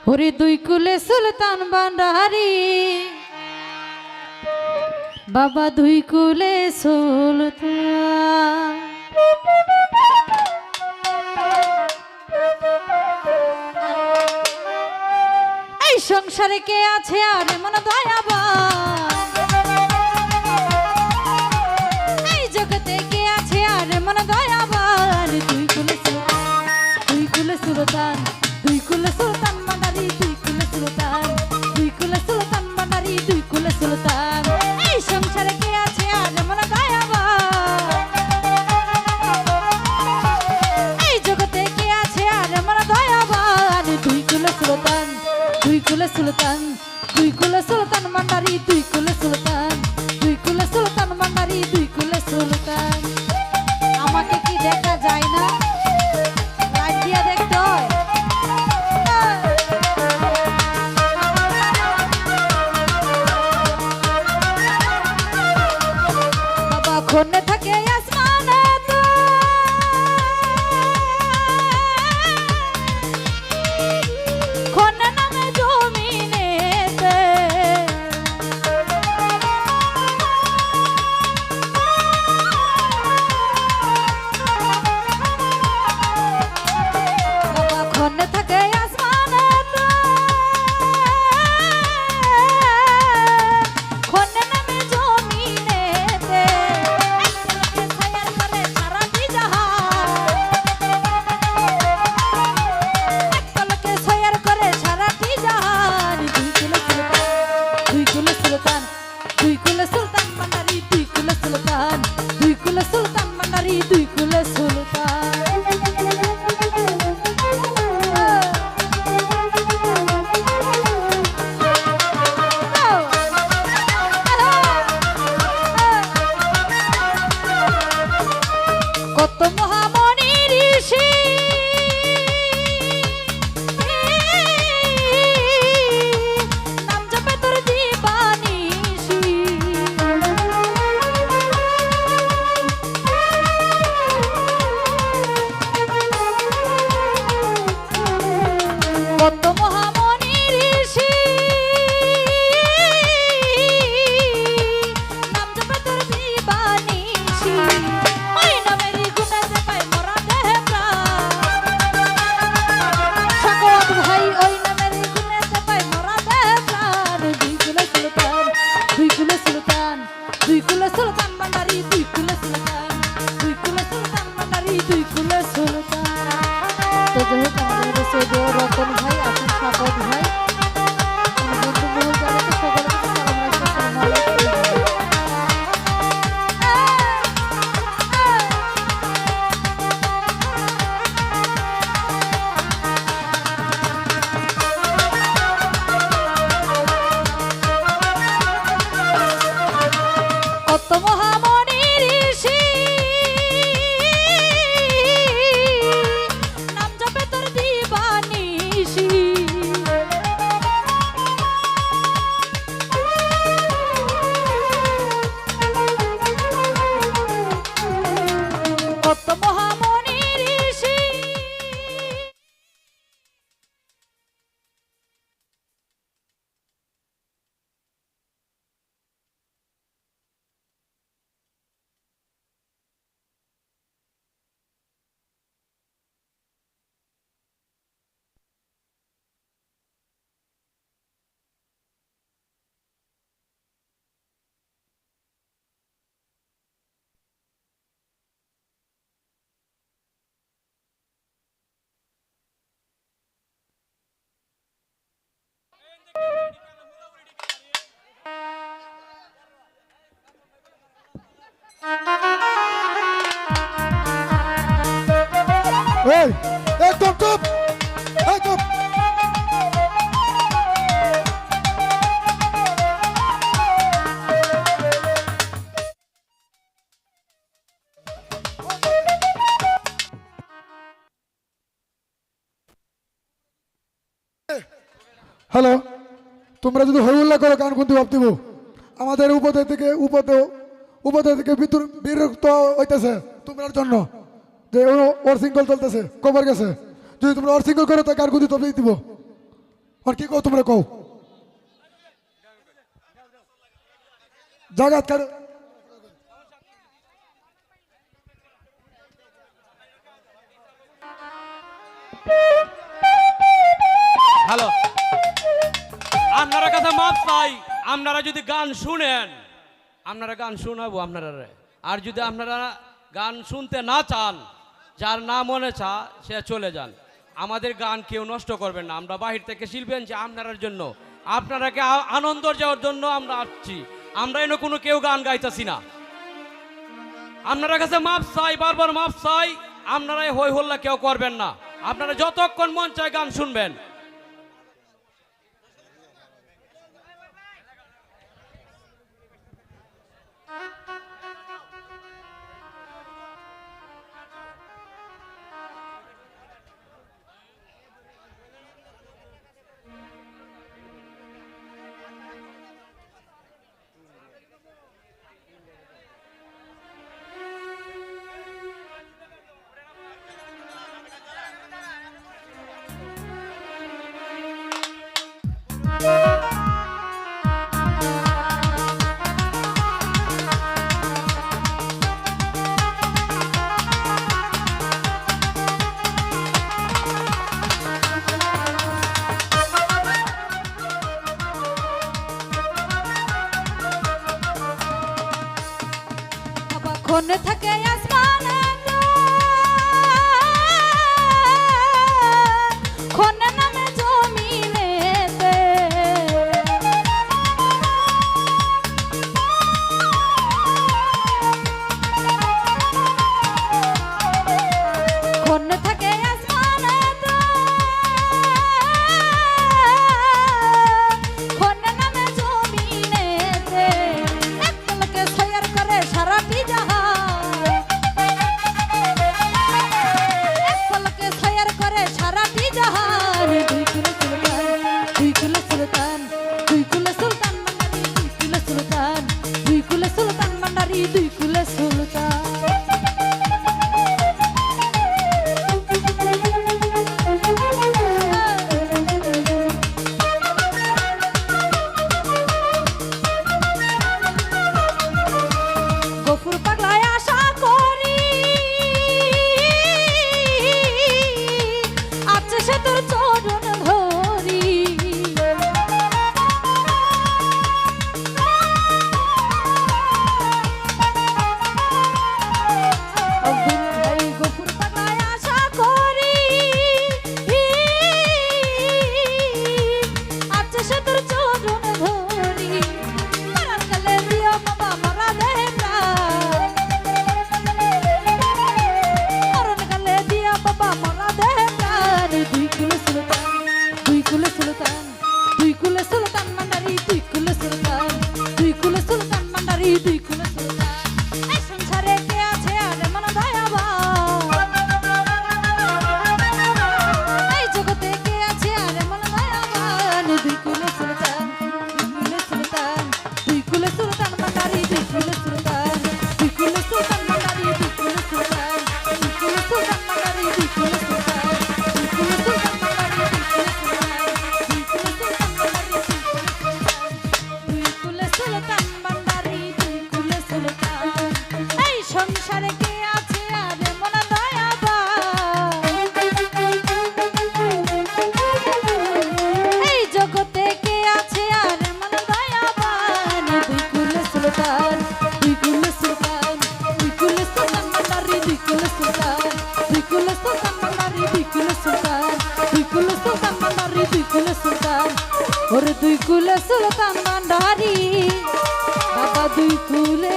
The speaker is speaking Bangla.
ওরে দুই কুলে সুলতান ভান্ডারি, বাবা দুই কুলে সুলতান। এই সংসারে কে আছে আর এমন দয়াবান, এই জগতে কে আছে আর এমন দয়াবান। দুই কুলে সুলতান, দুই কুলে সুলতান, দুই কুলে সুলতান ভান্ডারি, দুই কুলে সুলতান, দুই কুলে সুলতান ভান্ডারি, দুই কুলে সুলতান। এই সংসারে কে আছে আর এমন দয়াবান, এই জগতে কে আছে আর এমন দয়াবান। দুই কুলে সুলতান, দুই কুলে সুলতান, দুই কুলে সুলতান ভান্ডারি, দুই কুলে সুলতান, দুই কুলে সুলতান ভান্ডারি, দুই কুলে সুলতান। আমাকে কি দেখা যায় না? লাইট দিয়ে দেখতে হয়। বাবা খন্নে থাকে আসমানে তো, খন্নে নামে জমিনেতে। বাবা খন্নে থাকে আসমানে তো, খন্নে নামে জমিনেতে। একজনকে ছায়ার করে সারাটি জাহান, একজনকে ছায়ার করে সারাটি জাহান। দুই কুলে সুলতান, দুই কুলে সুলতান, দুই কুলে সুলতান ভান্ডারি, দুই কুলে সুলতান, দুই কুলে সুলতান ভান্ডারি, দুই কুলে সুলতান। কত মহামণি ঋষি নাম জপে তোর দিবানিশি। কত মহামণি ঋষি নাম জপে তোর দিবানিশি। ওই নামেরই গুণেতে পাই মোরা দেহে প্রাণ, সকল ভাই ওই নামেরই গুণেতে পাই মোরা দেহে প্রাণ। দুই কুলে সুলতান, দুই কুলে সুলতান, দুই কুলে সুলতান ভান্ডারি, দুই কুলে সুলতান, দুই কুলে সুলতান ভান্ডারি, দুই কুলে সুলতান। তো যাই হোক আমাদের সৌদি রতন ভাই, আপনার সাপদ ভাই, আমার বন্ধু মহল যাদেরকে সকলকে সালাম রাখি, আসসালামু আলাইকুম। কত মহামণি ঋষি নাম জপে তোর দিবানিশি। কত মহামণি ঋষি এই একদম চুপ, একদম। হ্যালো, তোমরা যদি হইউল্লাহ করো গান কোনটি ভাবতিব আমাদের উপদে থেকে বিরক্ত হইতেছে তোমরার জন্য। যে ওর সিঙ্গল চলতেছে কবার গেছে, যদি তোমরা ওর সিঙ্গল করো তা কার গুদি তবেই দিব। আর কি কও তোমরা কও জাগাত কার হ্যালো, আপনারা কাছে মাপ চাই। আপনারা যদি গান শুনেন, আপনারা গান শোনাবো আপনারা। আর যদি আপনারা গান শুনতে না চান, যার না মনে চা সে চলে যান। আমাদের গান কেউ নষ্ট করবেন না। আমরা বাহির থেকে শিল্পেন যে আপনার জন্য, আপনারাকে আনন্দ দেওয়ার জন্য আমরা আসছি। আমরা এনে কোনো কেউ গান গাইতেছি না। আপনারা কাছে মাপ চাই, বারবার মাপ চাই। আপনারা হই হল্লা কেউ করবেন না। আপনারা যতক্ষণ মন চায় গান শুনবেন। কোনে থাকে আসমানে কোনে নামে জমিনেতে কোনে থাকে আসমানে কোনে নামে জমিনেতে একলকে সয়ার করে সারাটি জাহান ওরে দুই কুলে সুলতান ভান্ডারি বাবা দুই কুলে